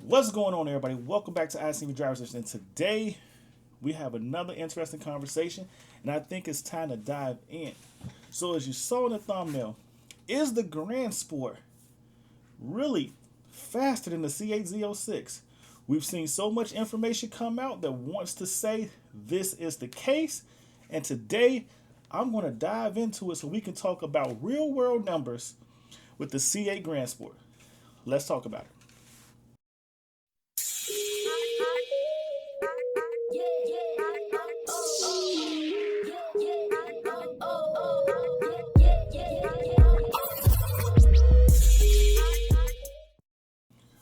What's going on, everybody? Welcome back to ICNVDriversedition. And today we have another interesting conversation, and I think it's time to dive in. So, as you saw in the thumbnail, is the Grand Sport really faster than the C8Z06? We've seen so much information come out that wants to say this is the case, and today I'm going to dive into it so we can talk about real world numbers with the C8 Grand Sport. Let's talk about it.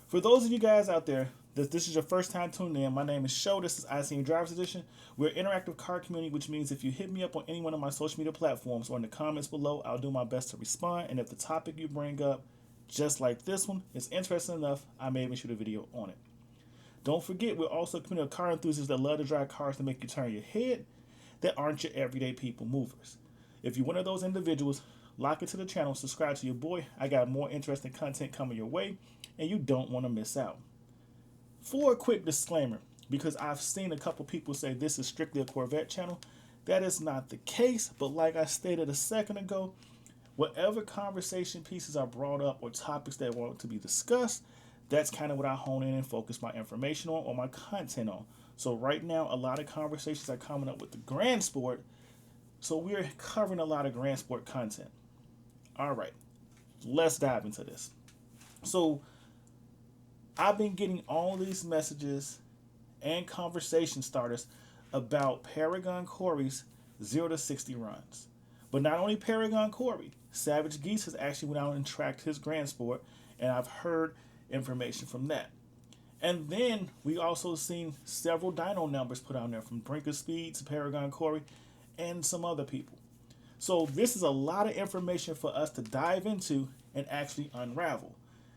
For those of you guys out there, this is your first time tuning in, my name is Sho. This is ICNVDriversedition. We're an interactive car community, which means if you hit me up on any one of my social media platforms or in the comments below, I'll do my best to respond. And if the topic you bring up, just like this one, is interesting enough, I may even shoot a video on it. Don't forget, we're also a community of car enthusiasts that love to drive cars to make you turn your head that aren't your everyday people movers. If you're one of those individuals, lock into the channel, subscribe to your boy. I got more interesting content coming your way, and you don't want to miss out. For a quick disclaimer, because I've seen a couple people say this is strictly a Corvette channel, that is not the case, but like I stated a second ago, whatever conversation pieces are brought up or topics that want to be discussed, that's kind of what I hone in and focus my information on or my content on. So right now, a lot of conversations are coming up with the Grand Sport, so we're covering a lot of Grand Sport content. All right, let's dive into this. So I've been getting all these messages and conversation starters about Paragon Corey's 0 to 60 runs. But not only Paragon Corey, Savage Geese has actually went out and tracked his Grand Sport, and I've heard information from that. And then we also seen several dyno numbers put out there from Brinker Speed to Paragon Corey and some other people. So this is a lot of information for us to dive into and actually unravel.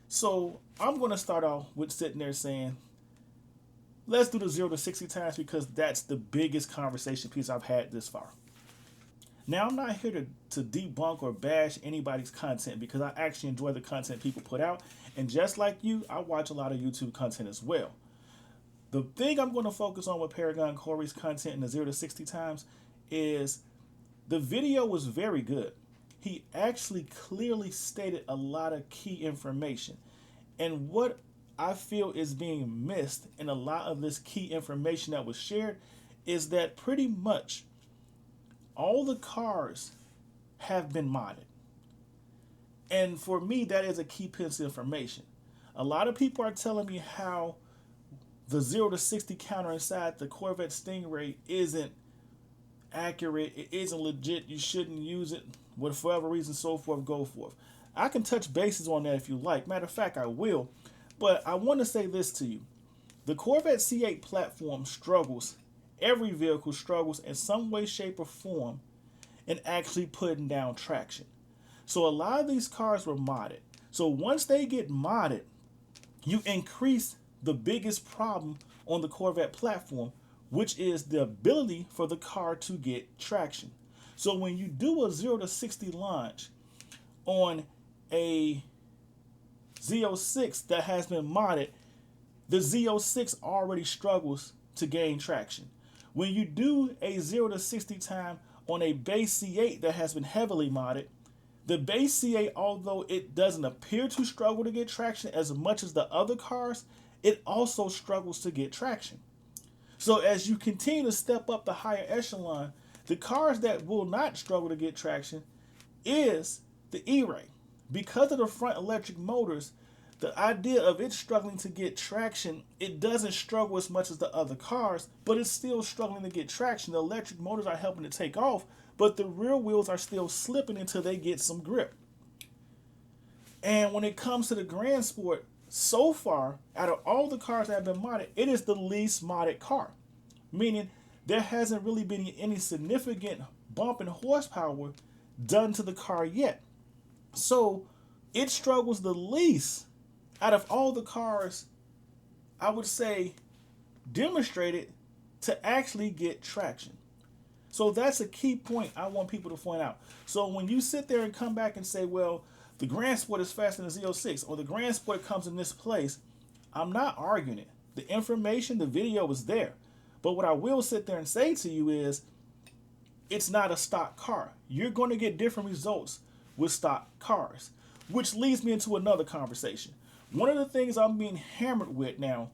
So I'm going to start off with sitting there saying, let's do the 0 to 60 times because that's the biggest conversation piece I've had this far. Now, I'm not here to debunk or bash anybody's content because I actually enjoy the content people put out. And just like you, I watch a lot of YouTube content as well. The thing I'm going to focus on with Paragon Corey's content in the 0 to 60 times is the video was very good. He actually clearly stated a lot of key information. And what I feel is being missed in a lot of this key information that was shared is that pretty much all the cars have been modded. And for me, that is a key piece of information. A lot of people are telling me how the 0 to 60 counter inside the Corvette Stingray isn't accurate, it isn't legit, you shouldn't use it, whatever reason, so forth, go forth. I can touch bases on that if you like. Matter of fact, I will. But I want to say this to you. The Corvette C8 platform struggles, every vehicle struggles in some way, shape, or form in actually putting down traction. So a lot of these cars were modded. So once they get modded, you increase the biggest problem on the Corvette platform, which is the ability for the car to get traction. So when you do a 0 to 60 launch on a Z06 that has been modded, the Z06 already struggles to gain traction. When you do a 0 to 60 time on a base C8 that has been heavily modded, the base C8, although it doesn't appear to struggle to get traction as much as the other cars, it also struggles to get traction. So as you continue to step up the higher echelon, the cars that will not struggle to get traction is the E-Ray. Because of the front electric motors, the idea of it struggling to get traction, it doesn't struggle as much as the other cars, but it's still struggling to get traction. The electric motors are helping to take off, but the rear wheels are still slipping until they get some grip. And when it comes to the Grand Sport, so far, out of all the cars that have been modded, it is the least modded car. Meaning, there hasn't really been any significant bump in horsepower done to the car yet. So, it struggles the least out of all the cars, I would say, demonstrated to actually get traction. So that's a key point I want people to point out. So when you sit there and come back and say, well, the Grand Sport is faster than the Z06, or the Grand Sport comes in this place, I'm not arguing it. The information, the video was there. But what I will sit there and say to you is, it's not a stock car. You're going to get different results with stock cars, which leads me into another conversation. One of the things I'm being hammered with now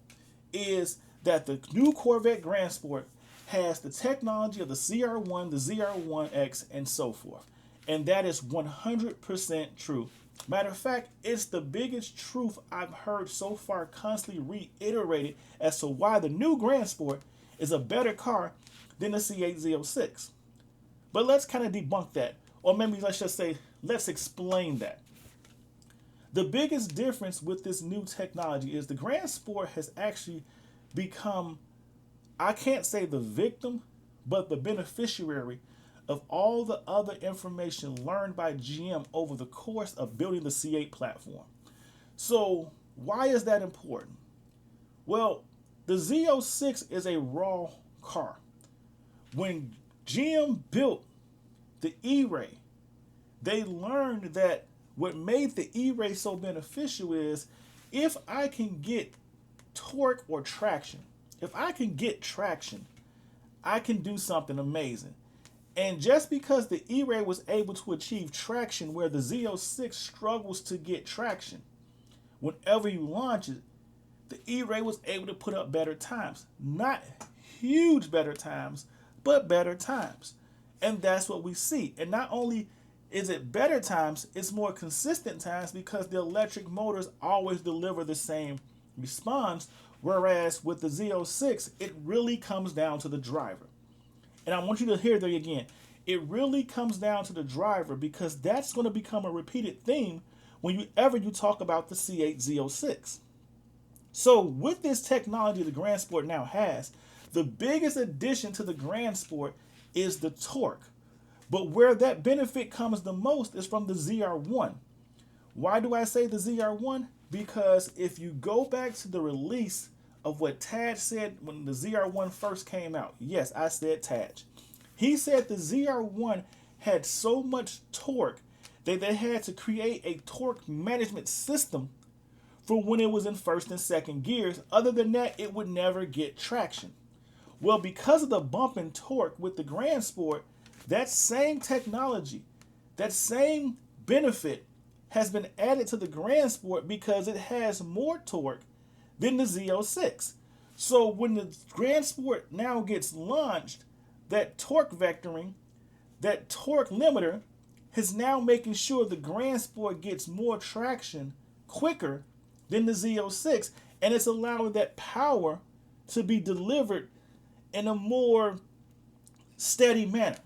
is that the new Corvette Grand Sport has the technology of the ZR1, the ZR1X, and so forth. And that is 100% true. Matter of fact, it's the biggest truth I've heard so far, constantly reiterated as to why the new Grand Sport is a better car than the C8 Z06. But let's kind of debunk that. Or maybe let's just say, let's explain that. The biggest difference with this new technology is the Grand Sport has actually become, I can't say the victim, but the beneficiary of all the other information learned by GM over the course of building the C8 platform. So why is that important? Well, the Z06 is a raw car. When GM built the E-Ray, they learned that what made the E-Ray so beneficial is if I can get torque or traction, if I can get traction, I can do something amazing. And just because the E-Ray was able to achieve traction where the Z06 struggles to get traction, whenever you launch it, the E-Ray was able to put up better times. Not huge better times, but better times. And that's what we see. And not only is it better times, it's more consistent times because the electric motors always deliver the same response. Whereas with the Z06, it really comes down to the driver. And I want you to hear that again. It really comes down to the driver because that's going to become a repeated theme whenever you talk about the C8 Z06. So with this technology the Grand Sport now has, the biggest addition to the Grand Sport is the torque. But where that benefit comes the most is from the ZR1. Why do I say the ZR1? Because if you go back to the release of what Taj said when the ZR1 first came out, yes, I said Taj. He said the ZR1 had so much torque that they had to create a torque management system for when it was in first and second gears. Other than that, it would never get traction. Well, because of the bump in torque with the Grand Sport, that same technology, that same benefit has been added to the Grand Sport because it has more torque than the Z06. So when the Grand Sport now gets launched, that torque vectoring, that torque limiter is now making sure the Grand Sport gets more traction quicker than the Z06, and it's allowing that power to be delivered in a more steady manner.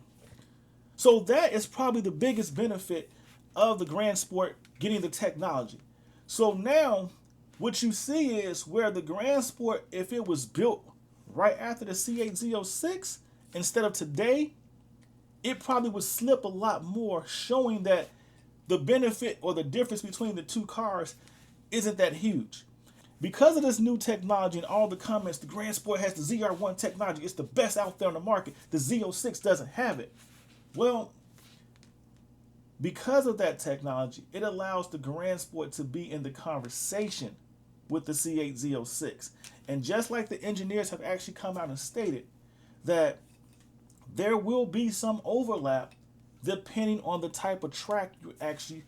So that is probably the biggest benefit of the Grand Sport getting the technology. So now what you see is where the Grand Sport, if it was built right after the C8 Z06 instead of today, it probably would slip a lot more, showing that the benefit or the difference between the two cars isn't that huge. Because of this new technology and all the comments, the Grand Sport has the ZR1 technology. It's the best out there on the market. The Z06 doesn't have it. Well, because of that technology, it allows the Grand Sport to be in the conversation with the C8 Z06. And just like the engineers have actually come out and stated that there will be some overlap depending on the type of track you actually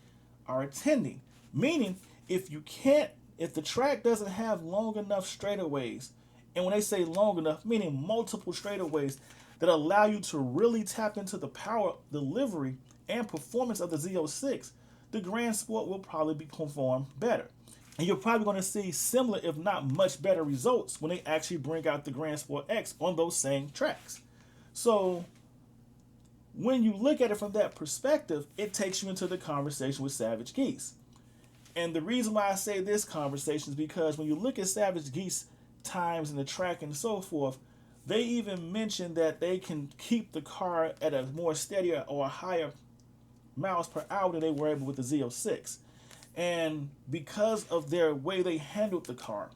are attending. Meaning, if the track doesn't have long enough straightaways, and when they say long enough, meaning multiple straightaways that allow you to really tap into the power delivery and performance of the Z06, the Grand Sport will probably perform better. And you're probably going to see similar, if not much better results when they actually bring out the Grand Sport X on those same tracks. So when you look at it from that perspective, it takes you into the conversation with Savage Geese. And the reason why I say this conversation is because when you look at Savage Geese times and the track and so forth, they even mention that they can keep the car at a more steadier or a higher miles per hour than they were able with the Z06. And because of their way they handled the car,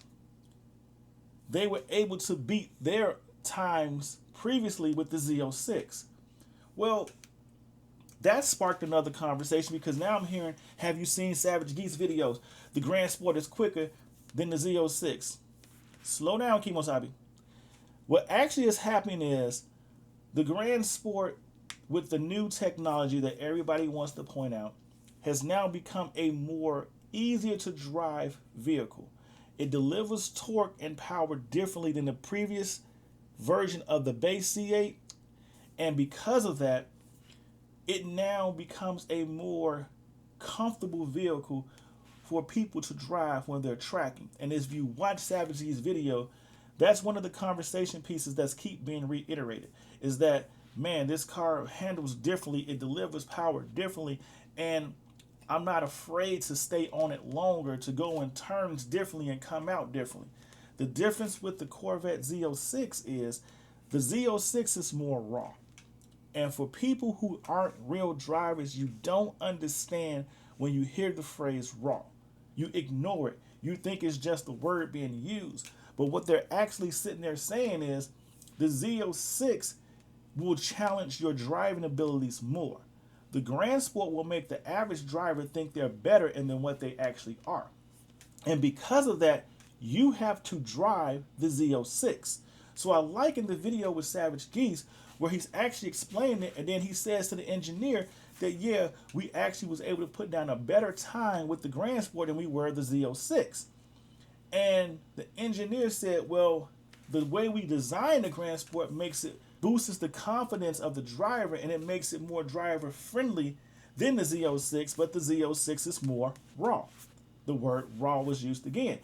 they were able to beat their times previously with the Z06. Well, that sparked another conversation because now I'm hearing, have you seen Savage Geese videos? The Grand Sport is quicker than the Z06. Slow down, Kimosabi. What actually is happening is the Grand Sport, with the new technology that everybody wants to point out, has now become a more easier to drive vehicle. It delivers torque and power differently than the previous version of the base C8, and because of that, it now becomes a more comfortable vehicle for people to drive when they're tracking. And if you watch Savage G's video, that's one of the conversation pieces that's keep being reiterated, is that, man, this car handles differently, it delivers power differently, and I'm not afraid to stay on it longer, to go in turns differently and come out differently. The difference with the Corvette Z06 is the Z06 is more raw. And for people who aren't real drivers, you don't understand when you hear the phrase raw. You ignore it. You think it's just the word being used. But what they're actually sitting there saying is the Z06 will challenge your driving abilities more. The Grand Sport will make the average driver think they're better than what they actually are. And because of that, you have to drive the Z06. So I like in the video with Savage Geese where he's actually explaining it, and then he says to the engineer that, yeah, we actually was able to put down a better time with the Grand Sport than we were the Z06. And the engineer said, well, the way we design the Grand Sport boosts the confidence of the driver, and it makes it more driver friendly than the Z06, but the Z06 is more raw. The word raw was used again.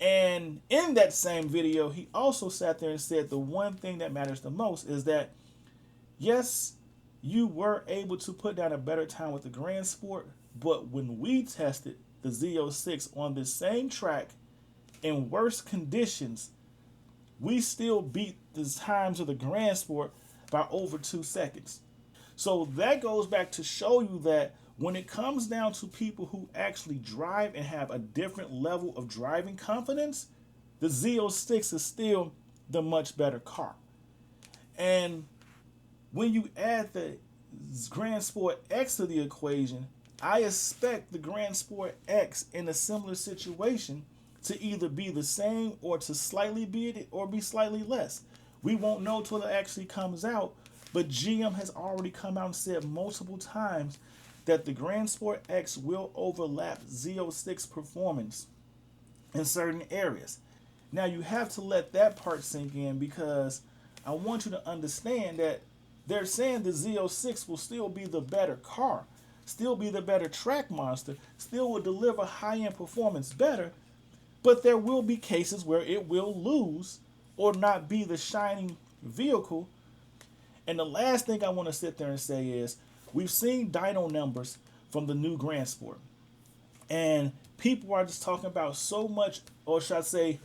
And in that same video, he also sat there and said the one thing that matters the most is that, yes, you were able to put down a better time with the Grand Sport, but when we tested the Z06 on the same track in worse conditions, we still beat the times of the Grand Sport by over 2 seconds. So that goes back to show you that when it comes down to people who actually drive and have a different level of driving confidence, the Z06 is still the much better car. And when you add the Grand Sport X to the equation, I expect the Grand Sport X in a similar situation to either be the same or to slightly be it or be slightly less. We won't know till it actually comes out, but GM has already come out and said multiple times that the Grand Sport X will overlap Z06 performance in certain areas. Now you have to let that part sink in, because I want you to understand that they're saying the Z06 will still be the better car, still be the better track monster, still will deliver high-end performance better, but there will be cases where it will lose or not be the shining vehicle. And the last thing I want to sit there and say is, we've seen dyno numbers from the new Grand Sport, and people are just talking about so much, or should I say,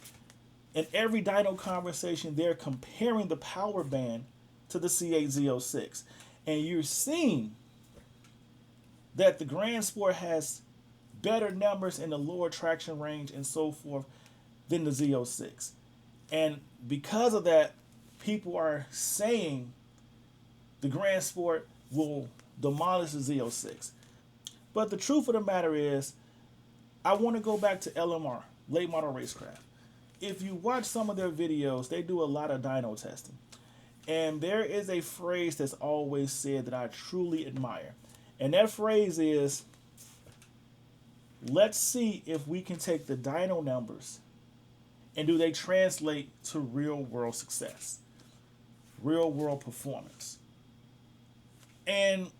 in every dyno conversation, they're comparing the power band to the C8 Z06. And you're seeing that the Grand Sport has better numbers in the lower traction range and so forth than the Z06. And because of that, people are saying the Grand Sport will demolish the Z06. But the truth of the matter is, I want to go back to LMR, Late Model Racecraft. If you watch some of their videos, they do a lot of dyno testing. And there is a phrase that's always said that I truly admire. And that phrase is, let's see if we can take the dyno numbers and do they translate to real world success, real world performance. And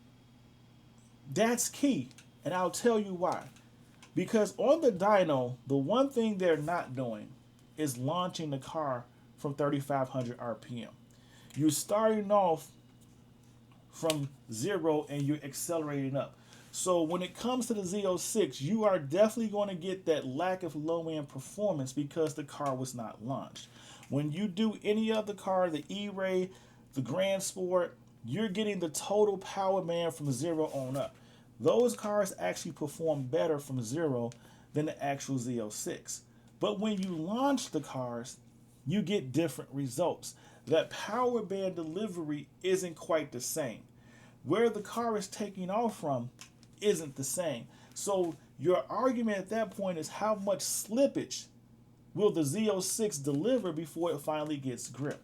that's key. And I'll tell you why. Because on the dyno, the one thing they're not doing is launching the car from 3,500 RPM. You're starting off from 0 and you're accelerating up. So when it comes to the Z06, you are definitely going to get that lack of low-end performance because the car was not launched. When you do any other car, the E-Ray, the Grand Sport, you're getting the total power band from 0 on up. Those cars actually perform better from 0 than the actual Z06. But when you launch the cars, you get different results. That power band delivery isn't quite the same. Where the car is taking off from isn't the same. So your argument at that point is how much slippage will the Z06 deliver before it finally gets grip?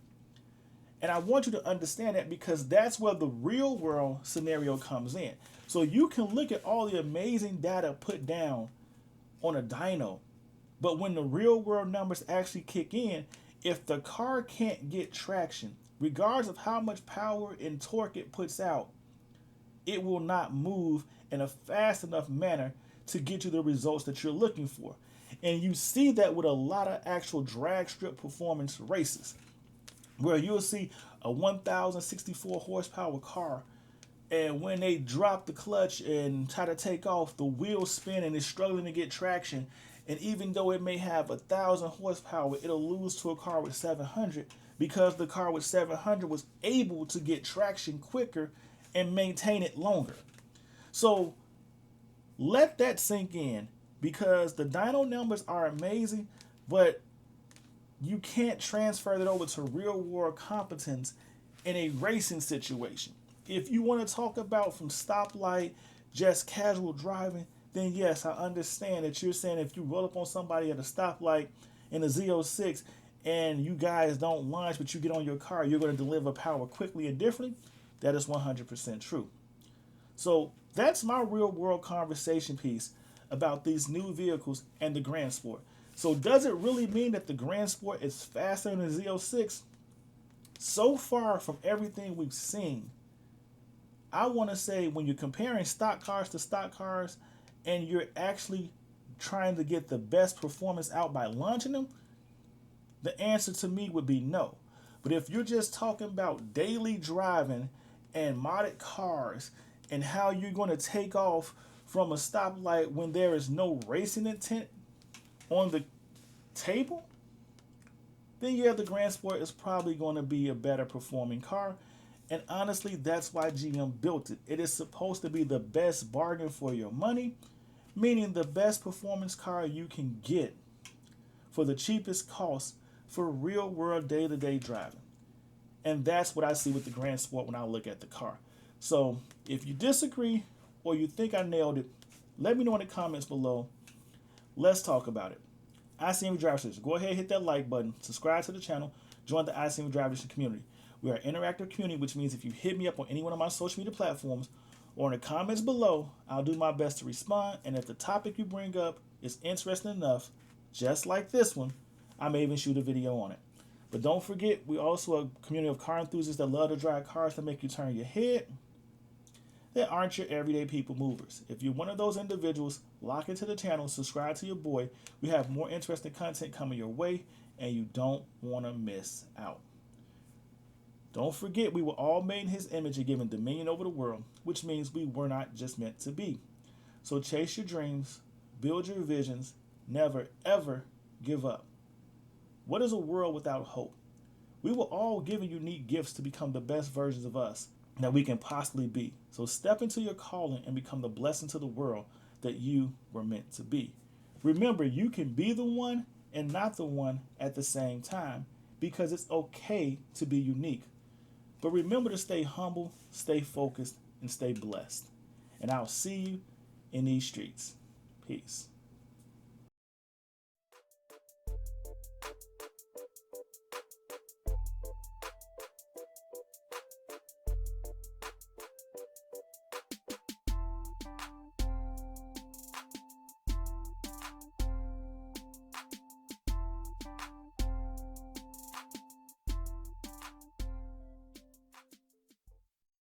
And I want you to understand that, because that's where the real world scenario comes in. So you can look at all the amazing data put down on a dyno, but when the real world numbers actually kick in, if the car can't get traction, regardless of how much power and torque it puts out, it will not move in a fast enough manner to get you the results that you're looking for. And you see that with a lot of actual drag strip performance races, where you'll see a 1,064 horsepower car, and when they drop the clutch and try to take off, the wheels spin and it's struggling to get traction. And even though it may have 1,000 horsepower, it'll lose to a car with 700, because the car with 700 was able to get traction quicker and maintain it longer. So let that sink in, because the dyno numbers are amazing, but you can't transfer that over to real world competence in a racing situation. If you want to talk about from stoplight, just casual driving, then yes, I understand that you're saying if you roll up on somebody at a stoplight in a Z06 and you guys don't launch, but you get on your car, you're going to deliver power quickly and differently. That is 100% true. So that's my real world conversation piece about these new vehicles and the Grand Sport. So does it really mean that the Grand Sport is faster than the Z06? So far from everything we've seen, I want to say when you're comparing stock cars to stock cars and you're actually trying to get the best performance out by launching them, the answer to me would be no. But if you're just talking about daily driving and modded cars and how you're going to take off from a stoplight when there is no racing intent on the table, then yeah, the Grand Sport is probably going to be a better performing car. And honestly, that's why GM built it. It is supposed to be the best bargain for your money, meaning the best performance car you can get for the cheapest cost for real world day-to-day driving. And that's what I see with the Grand Sport when I look at the car. So if you disagree or you think I nailed it, let me know in the comments below. Let's talk about it. ICNV Driversedition. Go ahead and hit that like button, subscribe to the channel, join the ICNV Driversedition community. We are an interactive community, which means if you hit me up on any one of my social media platforms or in the comments below, I'll do my best to respond. And if the topic you bring up is interesting enough, just like this one, I may even shoot a video on it. But don't forget, we're also a community of car enthusiasts that love to drive cars that make you turn your head. They aren't your everyday people movers. If you're one of those individuals, lock into the channel, subscribe to your boy. We have more interesting content coming your way, and you don't want to miss out. Don't forget, we were all made in his image and given dominion over the world, which means we were not just meant to be. So chase your dreams, build your visions, never, ever give up. What is a world without hope? We were all given unique gifts to become the best versions of us that we can possibly be. So step into your calling and become the blessing to the world that you were meant to be. Remember, you can be the one and not the one at the same time, because it's okay to be unique. But remember to stay humble, stay focused, and stay blessed. And I'll see you in these streets. Peace.